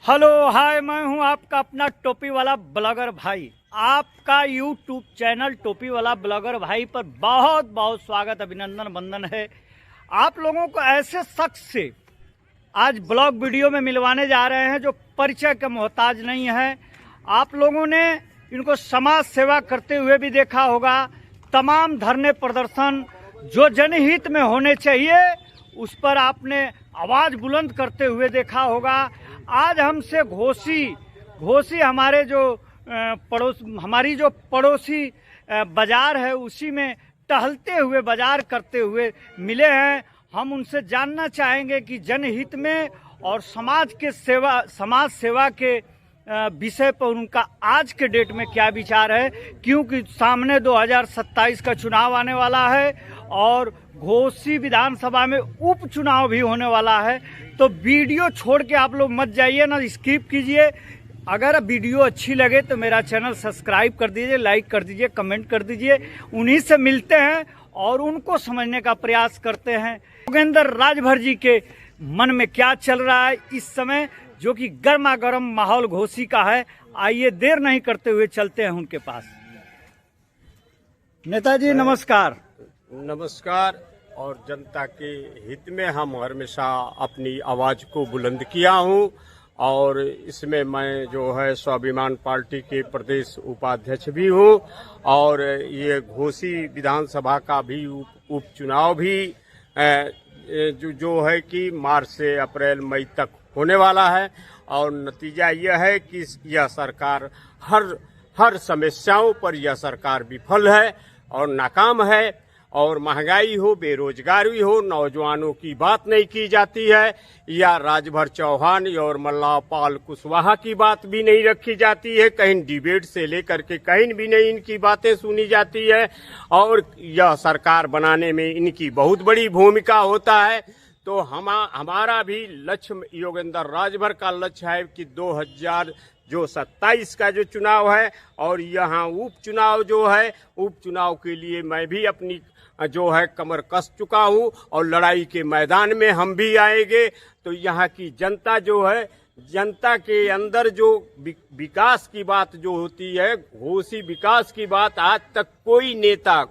Hello hi, मैं हूं आपका अपना टोपी वाला ब्लॉगर भाई। आपका यूट्यूब चैनल टोपी वाला ब्लॉगर भाई पर बहुत बहुत स्वागत, अभिनंदन, वंदन है। आप लोगों को ऐसे शख्स से आज ब्लॉग वीडियो में मिलवाने जा रहे हैं जो परिचय के मोहताज नहीं है। आप लोगों ने इनको समाज सेवा करते हुए भी देखा होगा। तमाम धरने प्रदर्शन जो जनहित में होने चाहिए उस पर आपने आवाज़ बुलंद करते हुए देखा होगा। आज हमसे घोसी हमारे जो हमारी जो पड़ोसी बाजार है उसी में टहलते हुए बाजार करते हुए मिले हैं। हम उनसे जानना चाहेंगे कि जनहित में और समाज सेवा के विषय पर उनका आज के डेट में क्या विचार है, क्योंकि सामने 2027 का चुनाव आने वाला है और घोसी विधानसभा में उपचुनाव भी होने वाला है। तो वीडियो छोड़ के आप लोग मत जाइए ना, स्किप कीजिए। अगर वीडियो अच्छी लगे तो मेरा चैनल सब्सक्राइब कर दीजिए, लाइक कर दीजिए, कमेंट कर दीजिए। उन्हीं से मिलते हैं और उनको समझने का प्रयास करते हैं योगेंद्र राजभर जी के मन में क्या चल रहा है इस समय, जो कि गर्मा गर्म माहौल घोसी का है। आइए देर नहीं करते हुए चलते हैं उनके पास। नेताजी नमस्कार। नमस्कार। और जनता के हित में हम हमेशा अपनी आवाज को बुलंद किया हूं और इसमें मैं जो है स्वाभिमान पार्टी के प्रदेश उपाध्यक्ष भी हूं और ये घोसी विधानसभा का भी उपचुनाव भी जो है कि मार्च से अप्रैल मई तक होने वाला है। और नतीजा यह है कि यह सरकार हर समस्याओं पर यह सरकार विफल है और नाकाम है। और महंगाई हो, बेरोजगारी हो, नौजवानों की बात नहीं की जाती है, या राजभर चौहान और मल्लाह पाल कुशवाहा की बात भी नहीं रखी जाती है। कहीं डिबेट से लेकर के कहीं भी नहीं इनकी बातें सुनी जाती है और यह सरकार बनाने में इनकी बहुत बड़ी भूमिका होता है। तो हमारा भी लक्ष्य, योगेंद्र राजभर का लक्ष्य है कि 2027 का जो चुनाव है और यहाँ उपचुनाव जो है, उपचुनाव के लिए मैं भी अपनी जो है कमर कस चुका हूँ और लड़ाई के मैदान में हम भी आएंगे। तो यहाँ की जनता जो है, जनता के अंदर जो विकास की बात जो होती है, घोसी विकास की बात, आज तक कोई नेता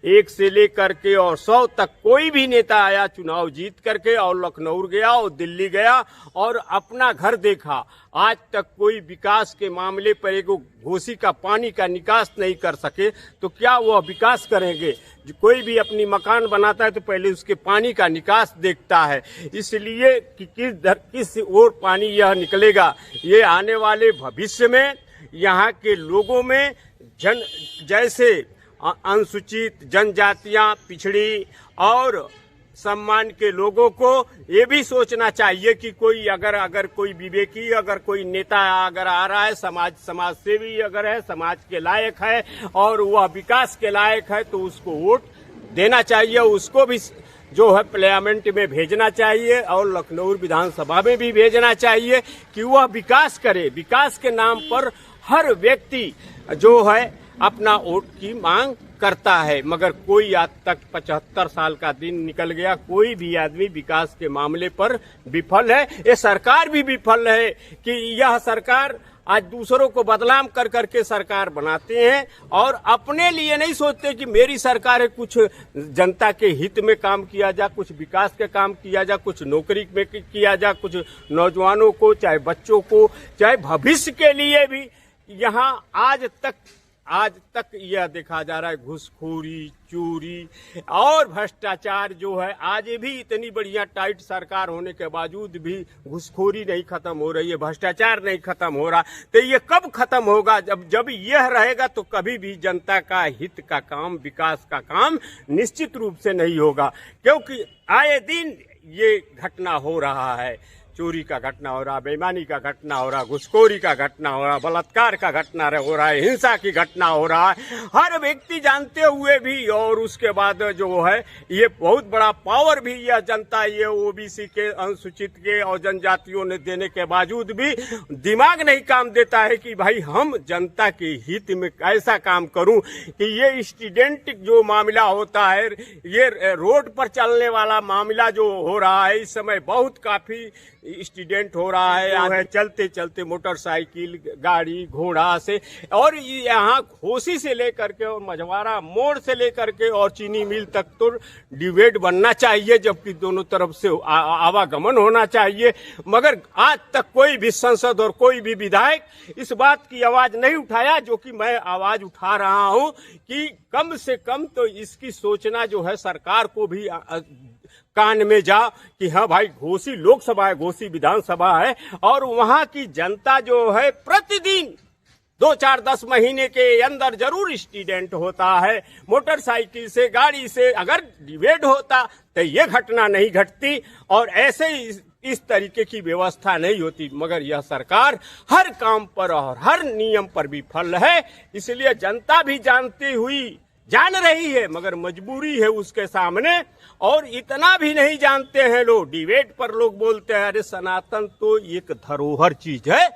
1 से लेकर के और 100 तक कोई भी नेता आया चुनाव जीत करके और लखनऊ गया और दिल्ली गया और अपना घर देखा। आज तक कोई विकास के मामले पर एक घोसी का पानी का निकास नहीं कर सके तो क्या वह विकास करेंगे? जो कोई भी अपनी मकान बनाता है तो पहले उसके पानी का निकास देखता है। इसलिए कि किस ओर पानी यह निकलेगा, ये आने वाले भविष्य में यहाँ के लोगों में जैसे अनुसूचित जनजातियां, पिछड़ी और सम्मान के लोगों को ये भी सोचना चाहिए कि कोई अगर कोई विवेकी, अगर कोई नेता अगर आ रहा है, समाज सेवी अगर है, समाज के लायक है और वह विकास के लायक है तो उसको वोट देना चाहिए, उसको भी जो है पार्लियामेंट में भेजना चाहिए और लखनऊ विधानसभा में भी भेजना चाहिए कि वह विकास करे। विकास के नाम पर हर व्यक्ति जो है अपना वोट की मांग करता है, मगर कोई आज तक 75 साल का दिन निकल गया, कोई भी आदमी विकास के मामले पर विफल है। ये सरकार भी विफल है कि यह सरकार आज दूसरों को बदनाम कर करके सरकार बनाते हैं और अपने लिए नहीं सोचते कि मेरी सरकार है, कुछ जनता के हित में काम किया जा, कुछ विकास के काम किया जा, कुछ नौकरी में किया जा, कुछ नौजवानों को, चाहे बच्चों को, चाहे भविष्य के लिए भी। यहाँ आज तक यह देखा जा रहा है घूसखोरी, चोरी और भ्रष्टाचार जो है। आज भी इतनी बढ़िया टाइट सरकार होने के बावजूद भी घूसखोरी नहीं खत्म हो रही है, भ्रष्टाचार नहीं खत्म हो रहा। तो ये कब खत्म होगा? जब यह रहेगा तो कभी भी जनता का हित का काम, विकास का काम निश्चित रूप से नहीं होगा, क्योंकि आए दिन ये घटना हो रहा है। चोरी का घटना हो रहा, बेईमानी का घटना हो रहा, घुसखोरी का घटना हो रहा, बलात्कार का घटना हो रहा है, हिंसा की घटना हो रहा है। हर व्यक्ति जानते हुए भी और उसके बाद जो है ये बहुत बड़ा पावर भी यह जनता, ये ओबीसी के, अनुसूचित के और जनजातियों ने देने के बावजूद भी दिमाग नहीं काम देता है कि भाई हम जनता के हित में ऐसा काम करूं कि ये स्टूडेंट जो मामला होता है, ये रोड पर चलने वाला मामला जो हो रहा है इस समय बहुत काफी एक्सीडेंट हो रहा है चलते चलते मोटरसाइकिल गाड़ी घोड़ा से, और यहाँ घोसी से लेकर के और मझवारा मोड़ से लेकर के और चीनी मिल तक तो डिवाइड बनना चाहिए, जबकि दोनों तरफ से आवागमन होना चाहिए। मगर आज तक कोई भी सांसद और कोई भी विधायक इस बात की आवाज नहीं उठाया, जो कि मैं आवाज उठा रहा हूं कि कम से कम तो इसकी सोचना जो है सरकार को भी कान में जा कि हाँ भाई, घोसी लोकसभा है, घोसी विधानसभा है, और वहां की जनता जो है प्रतिदिन 2-4-10 महीने के अंदर जरूर एक्सीडेंट होता है मोटरसाइकिल से, गाड़ी से। अगर डिवाइड होता तो ये घटना नहीं घटती और ऐसे इस तरीके की व्यवस्था नहीं होती। मगर यह सरकार हर काम पर और हर नियम पर विफल है, इसलिए जनता भी जानती हुई जान रही है, मगर मजबूरी है उसके सामने। और इतना भी नहीं जानते हैं लोग, डिबेट पर लोग बोलते हैं अरे सनातन तो एक धरोहर चीज है,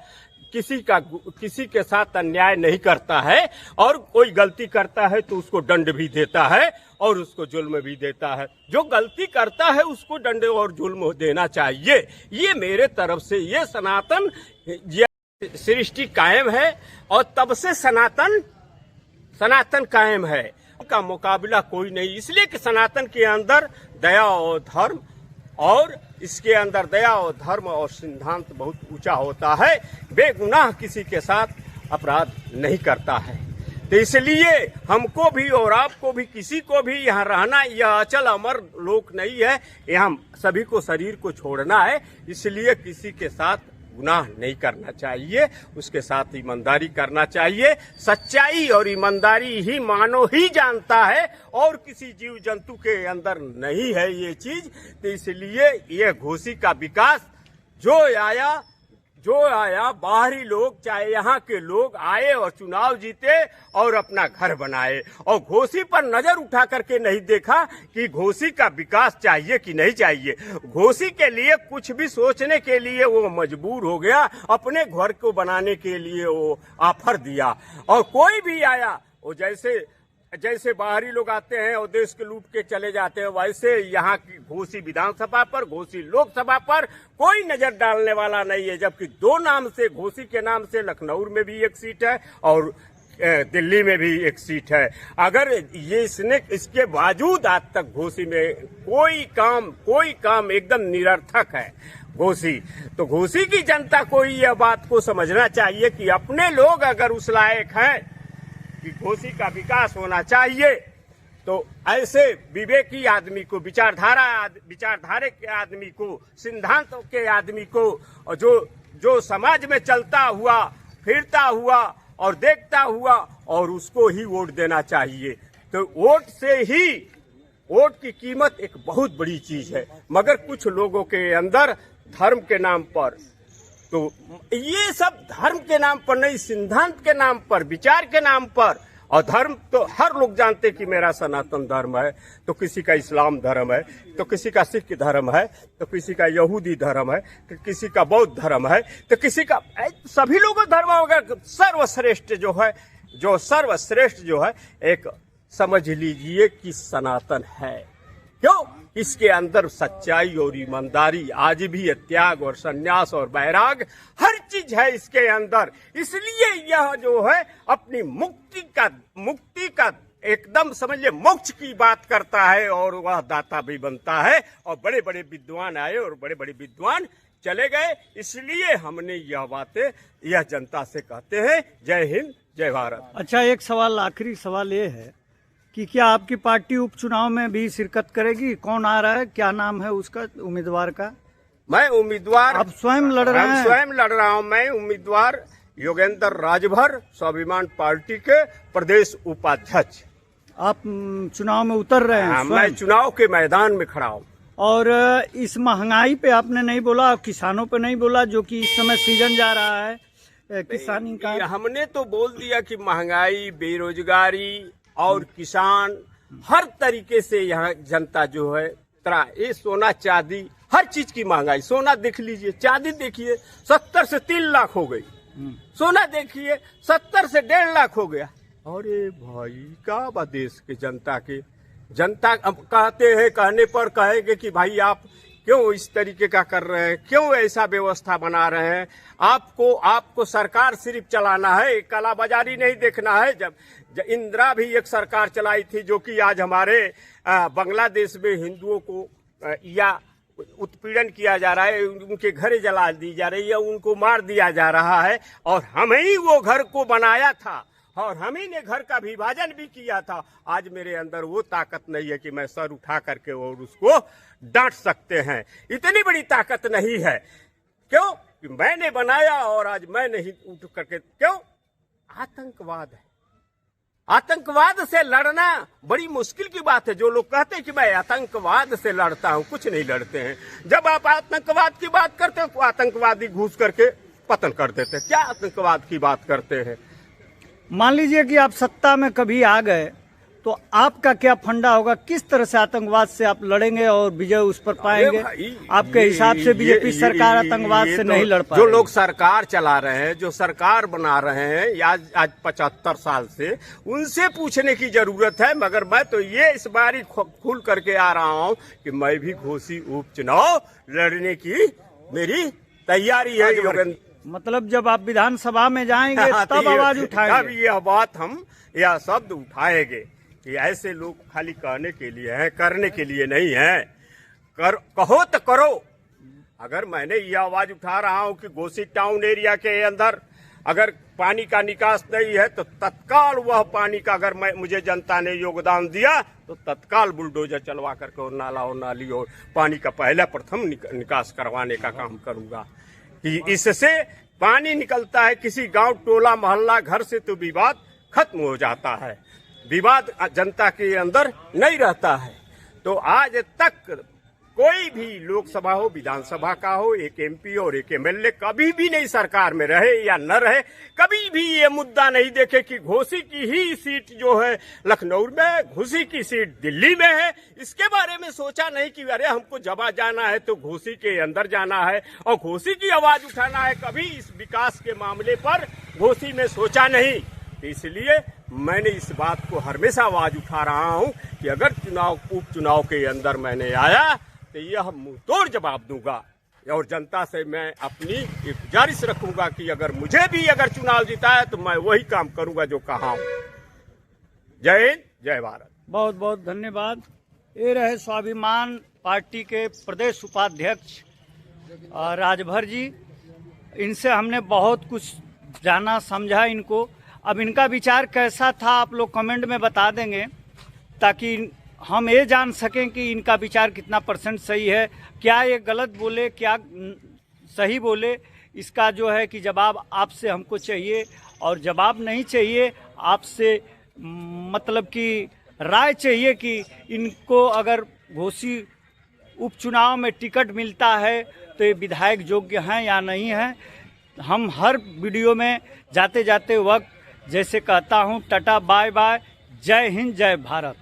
किसी के साथ अन्याय नहीं करता है, और कोई गलती करता है तो उसको दंड भी देता है और उसको जुल्म भी देता है। जो गलती करता है उसको दंड और जुल्म देना चाहिए। ये मेरे तरफ से, ये सनातन सृष्टि कायम है और तब से सनातन कायम है, का मुकाबला कोई नहीं। इसलिए कि सनातन के अंदर दया और धर्म, और इसके अंदर दया और धर्म और सिद्धांत बहुत ऊंचा होता है, बेगुनाह किसी के साथ अपराध नहीं करता है। तो इसलिए हमको भी और आपको भी, किसी को भी यहाँ रहना, यह अचल अमर लोक नहीं है, यहाँ सभी को शरीर को छोड़ना है। इसलिए किसी के साथ गुनाह नहीं करना चाहिए, उसके साथ ईमानदारी करना चाहिए। सच्चाई और ईमानदारी ही मानव ही जानता है, और किसी जीव जंतु के अंदर नहीं है ये चीज। तो इसलिए ये घोसी का विकास जो आया बाहरी लोग, चाहे यहाँ के लोग आए और चुनाव जीते और अपना घर बनाए, और घोसी पर नजर उठा करके नहीं देखा कि घोसी का विकास चाहिए कि नहीं चाहिए। घोसी के लिए कुछ भी सोचने के लिए वो मजबूर हो गया, अपने घर को बनाने के लिए वो ऑफर दिया। और कोई भी आया, वो जैसे बाहरी लोग आते हैं और देश के लूट के चले जाते हैं, वैसे यहाँ की घोसी विधानसभा पर, घोसी लोकसभा पर कोई नजर डालने वाला नहीं है। जबकि दो नाम से, घोसी के नाम से लखनऊ में भी एक सीट है और दिल्ली में भी एक सीट है। अगर ये इसके बावजूद आज तक घोसी में कोई काम एकदम निरर्थक है घोसी। तो घोसी की जनता को यह बात को समझना चाहिए कि अपने लोग अगर उस लायक हैं कि घोसी का विकास होना चाहिए, तो ऐसे विवेकी आदमी को, विचारधारे के आदमी को, सिद्धांतों के आदमी को, और जो समाज में चलता हुआ, फिरता हुआ और देखता हुआ, और उसको ही वोट देना चाहिए। तो वोट की कीमत एक बहुत बड़ी चीज है। मगर कुछ लोगों के अंदर धर्म के नाम पर, तो ये सब धर्म के नाम पर नहीं, सिद्धांत के नाम पर, विचार के नाम पर। और धर्म तो हर लोग जानते कि मेरा सनातन धर्म है, तो किसी का इस्लाम धर्म है, तो किसी का सिख धर्म है, तो किसी का यहूदी धर्म है, तो किसी का बौद्ध धर्म है, तो किसी का, सभी लोगों का धर्म होगा। सर्वश्रेष्ठ जो है एक समझ लीजिए कि सनातन है। क्यों? इसके अंदर सच्चाई और ईमानदारी, आज भी त्याग और संन्यास और वैराग, हर चीज है इसके अंदर। इसलिए यह जो है अपनी मुक्ति का एकदम समझिए मोक्ष की बात करता है, और वह दाता भी बनता है। और बड़े बड़े विद्वान आए और बड़े बड़े विद्वान चले गए। इसलिए हमने यह बातें यह जनता से कहते हैं। जय हिंद, जय भारत। अच्छा, एक सवाल, आखिरी सवाल ये है कि क्या आपकी पार्टी उपचुनाव में भी शिरकत करेगी? कौन आ रहा है, क्या नाम है उसका उम्मीदवार का? मैं उम्मीदवार, आप स्वयं लड़ रहे हैं? स्वयं लड़ रहा हूं। मैं उम्मीदवार योगेंद्र राजभर, स्वाभिमान पार्टी के प्रदेश उपाध्यक्ष। आप चुनाव में उतर रहे हैं? मैं चुनाव के मैदान में खड़ा हूँ। और इस महंगाई पे आपने नहीं बोला, किसानों पे नहीं बोला, जो कि इस समय सीजन जा रहा है किसानी का। हमने तो बोल दिया कि महंगाई, बेरोजगारी और किसान, हर तरीके से यहाँ जनता जो है ये सोना चांदी, हर चीज की महंगाई। सोना देख लीजिए, चांदी देखिए 70 से 3 लाख हो गई, सोना देखिए 70 से 1.5 लाख हो गया। अरे भाई, क्या बा देश के जनता अब कहते हैं, कहने पर कहेंगे कि भाई आप क्यों इस तरीके का कर रहे हैं, क्यों ऐसा व्यवस्था बना रहे हैं। आपको सरकार सिर्फ चलाना है, कालाबाजारी नहीं देखना है। जब इंदिरा भी एक सरकार चलाई थी जो कि आज हमारे बांग्लादेश में हिंदुओं को या उत्पीड़न किया जा रहा है, उनके घर जला दी जा रही है, उनको मार दिया जा रहा है, और हम ही वो घर को बनाया था और हम ही ने घर का विभाजन भी किया था। आज मेरे अंदर वो ताकत नहीं है कि मैं सर उठा करके और उसको डांट सकते हैं, इतनी बड़ी ताकत नहीं है। क्यों कि मैंने बनाया और आज मैं नहीं उठ करके, क्यों? आतंकवाद है। आतंकवाद से लड़ना बड़ी मुश्किल की बात है। जो लोग कहते हैं कि मैं आतंकवाद से लड़ता हूं, कुछ नहीं लड़ते हैं। जब आप आतंकवाद की बात करते हो, आतंकवादी घुस करके पतन कर देते हैं। क्या आतंकवाद की बात करते हैं? मान लीजिए कि आप सत्ता में कभी आ गए तो आपका क्या फंडा होगा, किस तरह से आतंकवाद से आप लड़ेंगे और विजय उस पर पाएंगे? आपके हिसाब से बीजेपी सरकार आतंकवाद से नहीं लड़ पाएगी। जो लोग सरकार चला रहे हैं, जो सरकार बना रहे हैं आज 75 साल से, उनसे पूछने की जरूरत है। मगर मैं तो ये इस बारी खुल करके आ रहा हूँ कि मैं भी घोसी उपचुनाव लड़ने की मेरी तैयारी है। मतलब जब आप विधानसभा में जाएंगे तब आवाज उठाएंगे, तब यह बात हम यह शब्द उठाएंगे कि ऐसे लोग खाली कहने के लिए हैं, करने के लिए नहीं है। कहो तो करो। अगर मैंने यह आवाज उठा रहा हूं कि घोसी टाउन एरिया के अंदर अगर पानी का निकास नहीं है तो तत्काल वह पानी का, अगर मुझे जनता ने योगदान दिया तो तत्काल बुलडोजर चलवा करके और नाला और नाली और पानी का पहला प्रथम निकास करवाने का काम करूंगा कि इससे पानी निकलता है किसी गांव टोला मोहल्ला घर से तो विवाद खत्म हो जाता है, विवाद जनता के अंदर नहीं रहता है। तो आज तक कोई भी लोकसभा हो, विधानसभा का हो, एक एमपी और एक एमएलए कभी भी नहीं सरकार में रहे या न रहे, कभी भी ये मुद्दा नहीं देखे कि घोसी की ही सीट जो है लखनऊ में, घोसी की सीट दिल्ली में है। इसके बारे में सोचा नहीं कि अरे हमको जब जाना है तो घोसी के अंदर जाना है और घोसी की आवाज उठाना है। कभी इस विकास के मामले पर घोसी में सोचा नहीं। इसलिए मैंने इस बात को हमेशा आवाज उठा रहा हूं कि अगर उपचुनाव के अंदर मैंने आया तो यह मुंहतोड़ जवाब दूंगा और जनता से मैं अपनी एक गुजारिश रखूंगा कि अगर मुझे भी अगर चुनाव जीता है तो मैं वही काम करूंगा जो कहा हूं। जय हिंद, जय भारत। बहुत बहुत धन्यवाद। ये रहे स्वाभिमान पार्टी के प्रदेश उपाध्यक्ष राजभर जी। इनसे हमने बहुत कुछ जाना समझा इनको। अब इनका विचार कैसा था आप लोग कमेंट में बता देंगे ताकि हम ये जान सकें कि इनका विचार कितना % सही है, क्या ये गलत बोले क्या सही बोले। इसका जो है कि जवाब आपसे हमको चाहिए और जवाब नहीं चाहिए आपसे, मतलब कि राय चाहिए कि इनको अगर घोसी उपचुनाव में टिकट मिलता है तो ये विधायक योग्य हैं या नहीं हैं। हम हर वीडियो में जाते जाते वक्त जैसे कहता हूँ टाटा बाय बाय, जय हिंद, जय भारत।